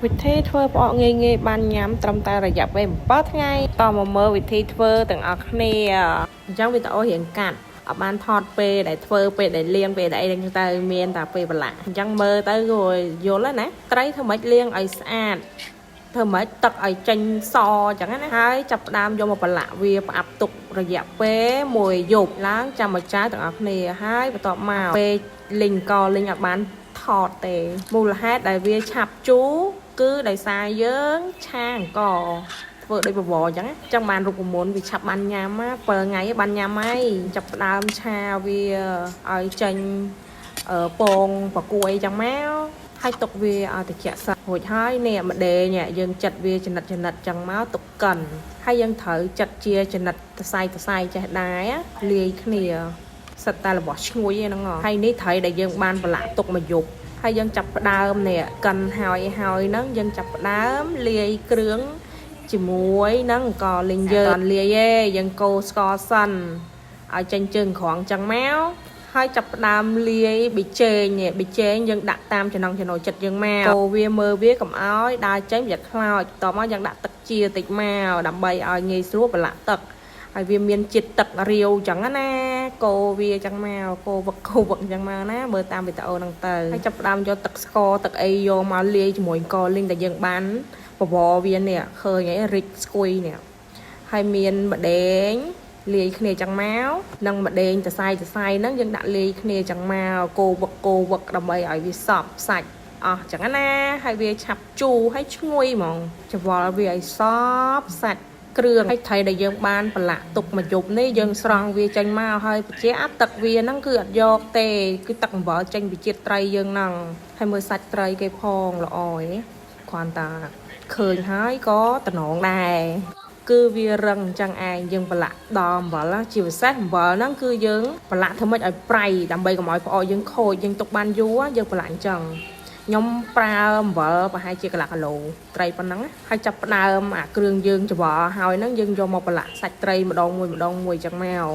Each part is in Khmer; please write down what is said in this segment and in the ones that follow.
วิธีធ្វើផ្អកងាយៗបានញ៉ាំត្រឹមតែរយៈពេល7ថ្ងៃតមកមើលវិធីធ្វើទាំងអស់គ្នាអញ្ចឹងវីដេអូរៀងកាត់អត់បានថតពេលដែលធ្វើពេលដែលលាងពេលដែលអីហ្នឹងទៅមានតែពេលប្រឡាក់អញ្ចឹងមើលទៅក៏យល់ណាត្រីធ្វើម៉េចលាងឲ្យស្អាតធ្វើម៉េចទឹកឲ្យចេញសអញ្ចឹងណាហើយចាប់ផ្ដើមយកមកប្រឡាក់វាផ្អាប់ទុករយៈពេល1យប់ឡើងចាំមកចាយទាំងអស់គ្នាហើយបន្ទាប់មកពេលលីងកលីងឲ្យបានថតទេមូលហេតុដែលវាឆាប់ជូរគឺដោយសារយើងឆាអង្គធ្វើដូចបវរអញ្ចឹងចឹងបានរូបមន្តវាឆាប់បានញ៉ាំ7ថ្ងៃបានញ៉ាំហើយចាប់ផ្ដើមឆាវាឲ្យចេញពងប្រគួយអញ្ចឹងមកហើយទុកវាឲ្យត្រជាក់សិនរួចហើយនេះម្ដេងយើងចិតវាចំណិតអញ្ចឹងមកទុកកិនហើយយើងត្រូវចិតជាចំណិតសរសៃចេះដែរលាយគ្នាសិតតែរបស់ឈ្ងុយហ្នឹងហើយនេះត្រីដែលយើងបានប្រឡាក់ទុកមួយយប់ហើយយើងចាប់ផ្ដើមនេះកិនហើយហ្នឹងយើងចាប់ផ្ដើមលាយគ្រឿងជាមួយនឹងក៏លីងយើងលាយឯងយើងកូរស្ករសិនឲ្យចេញជើងក្រងចឹងមកហើយចាប់ផ្ដើមលាយប៊ីចេងនេះប៊ីចេងយើងដាក់តាមចំណង់ចំណូលចិត្តយើងមកកូរវាមើលវាកុំឲ្យដើរចេញប្រយ័ត្នខ្លោចតមកយើងដាក់ទឹកជាតិចមកដើម្បីឲ្យងាយស្រួលប្រឡាក់ទឹកហើយវាមានជាតិទឹករាវចឹងណាកូរវាចឹងមកកូរវឹកចឹងមកណាមើលតាមវីដេអូហ្នឹងទៅហើយចាប់ផ្ដើមយកទឹកស្ករទឹកអីយកមកលាយជាមួយកលីងដែលយើងបានបវរវានេះឃើញអីរិចស្គួយនេះហើយមានម្ដេងលាយគ្នាចឹងមកនិងម្ដេងសរសៃហ្នឹងយើងដាក់លាយគ្នាចឹងមកកូរវឹកដើម្បីឲ្យវាសប់សាច់អស់ចឹងណាហើយវាឆាប់ជូរហើយឈ្ងុយហ្មងច្រវល់វាឲ្យសប់សាច់គ្រឿងហើយត្រីដែលយើងបានប្រឡាក់ទុកមួយយប់នេះយើងស្រង់វាចេញមកហើយបញ្ជាក់ទឹកវាហ្នឹងគឺអត់យកទេគឺទឹកអំបិលចេញពីជាតិត្រីយើងហ្នឹងហើយមើលសាច់ត្រីគេផងល្អឯងគ្រាន់តែឃើញហើយក៏តំណងដែរគឺវារឹងអញ្ចឹងឯងយើងប្រឡាក់ដល់អំបិលជាពិសេសអំបិលហ្នឹងគឺយើងប្រឡាក់ធ្វើម៉េចឲ្យប្រៃដើម្បីកុំឲ្យផ្អកយើងខូចយើងទុកបានយូរយើងប្រឡាក់អញ្ចឹងខ្ញុំប្រើអំបិលប្រហែលជាកន្លះគីឡូត្រីប៉ុណ្ណឹងហើយចាប់ផ្ដើមអាគ្រឿងយើងច្របល់ហើយហ្នឹងយើងយកមកប្រឡាក់សាច់ត្រីម្ដងមួយអញ្ចឹងមក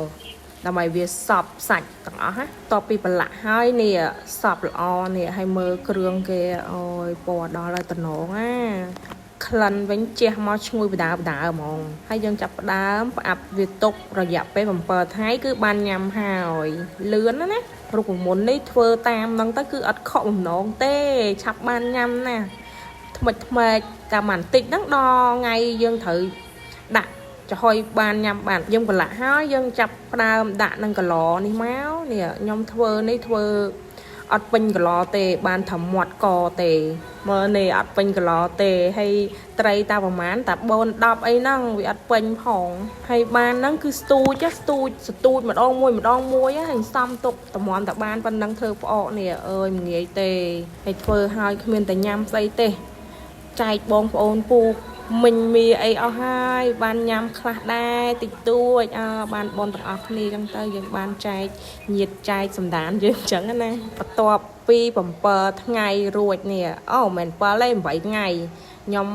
ដើម្បីវាសប់សាច់ទាំងអស់ណាតពីប្រឡាក់ហើយនេះសប់ល្អនេះហើយមើលគ្រឿងគេអូយពណ៌ដល់ហើយតំណងណាក្លិនវិញជះមកឈ្ងុយបដាហ្មងហើយយើងចាប់ផ្ដើមផ្អាប់វាទុករយៈពេល7ថ្ងៃគឺបានញ៉ាំហើយលឿនណារូបមន្តនេះធ្វើតាមហ្នឹងទៅគឺអត់ខកបំណងទេឆាប់បានញ៉ាំណាថ្មិចតាមបន្តិចហ្នឹងដល់ថ្ងៃយើងត្រូវដាក់ចំហុយបានញ៉ាំបានយើងប្រឡាក់ហើយយើងចាប់ផ្ដើមដាក់នឹងកឡនេះមកនេះខ្ញុំធ្វើអត់ពេញកឡទេបានត្រឹមមាត់កទេមើលនេះអត់ពេញកឡទេហើយត្រីតាប្រមាណតា4 10អីហ្នឹងវាអត់ពេញផងហើយបានហ្នឹងគឺស្ទូចម្ដងមួយហើយសំទុកតម្រាំតាបានប៉ុណ្ណឹងធ្វើផ្អកនេះអើយមិនងាយទេហើយធ្វើហើយគ្មានតែញ៉ាំស្អីទេចែកបងប្អូនពូមិញមីអីអស់ហើយបានញ៉ាំខ្លះដែរតិចតួចបានបងទាំងអស់គ្នាចឹងទៅយើងបានចែកញាតចែកសម្ដានយើងចឹងណាបន្ទាប់ពី7ថ្ងៃរួចនេះមិន7ទេ8ថ្ងៃខ្ញុំ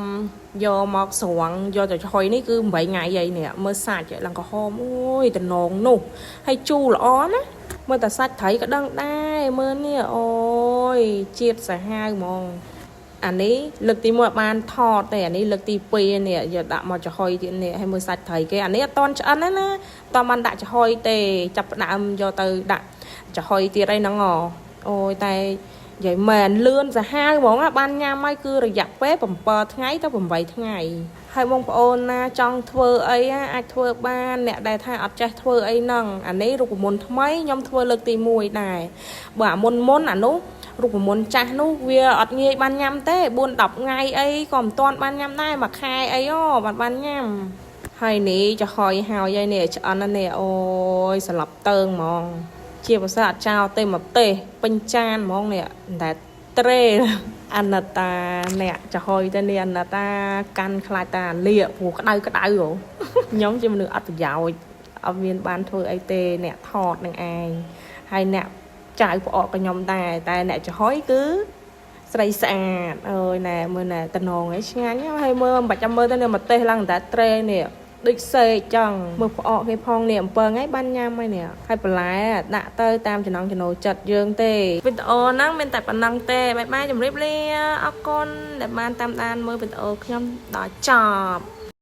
យកមកស្រង់យកទៅឆុយនេះគឺ8ថ្ងៃអីនេះមើលសាច់ឡើងក្រហមអូយតំណងនោះហើយជូរល្អណាមើលតែសាច់ត្រីក៏ដឹងដែរមើលនេះអូយជាតិសាហាវហ្មងអានេះលើកទី1បានថតទេអានេះលើកទី2នេះយកដាក់មកចំហុយទៀតនេះឲ្យមើលសាច់ត្រីគេអានេះអត់តន់ឆ្អិនណាតើបានដាក់ចំហុយទេចាប់ផ្ដើមយកទៅដាក់ចំហុយទៀតអីហ្នឹងអូយតែនិយាយមែនលឿនសាហាវហ្មងបានញ៉ាំហើយគឺរយៈពេល7ថ្ងៃទៅ8ថ្ងៃហើយបងប្អូនណាចង់ធ្វើអីអាចធ្វើបានអ្នកដែលថាអត់ចេះធ្វើអីហ្នឹងអានេះរូបមន្តថ្មីខ្ញុំធ្វើលើកទី1ដែរបើអាមុនអានោះរូបមន្តចាស់នោះវាអត់ងាយបានញ៉ាំទេ4 10ថ្ងៃអីក៏មិនទាន់បានញ៉ាំដែរមួយខែអីបានញ៉ាំហើយនេះចំហុយហើយនេះឆ្អិនណានេះអូយស្លាប់តើងហ្មងជាភាសាអត់ចោលទេមកទេពេញចានហ្មងនេះតែត្រេអនតាអ្នកចំហុយទៅនេះអនតាកាន់ខ្លាចតាលាកព្រោះក្តៅខ្ញុំជាមនុស្សអត់ប្រយោជន៍អត់មានបានធ្វើអីទេអ្នកថតនឹងឯងហើយអ្នកចៅផ្អកក៏ខ្ញុំដែរតែអ្នកចំហុយគឺស្រីស្អាតអើយណែមើលណែតំណងឯងឆ្ងាញ់ហើយមើលមិនបាច់ចាំមើលទៅនេះម្ទេសឡើងតែត្រេនេះ ដូចសេចឹងមើលផ្អកគេផងនេះអំពើថ្ងៃបានញ៉ាំហើយនេះហើយបន្លែដាក់ទៅតាមចំណង់ចំណូលចិត្តយើងទេវីដេអូហ្នឹងមានតែប៉ុណ្្នឹងទេបាយបាយជម្រាបលាអរគុណដែលបានតាមដានមើលវីដេអូខ្ញុំដល់ចប់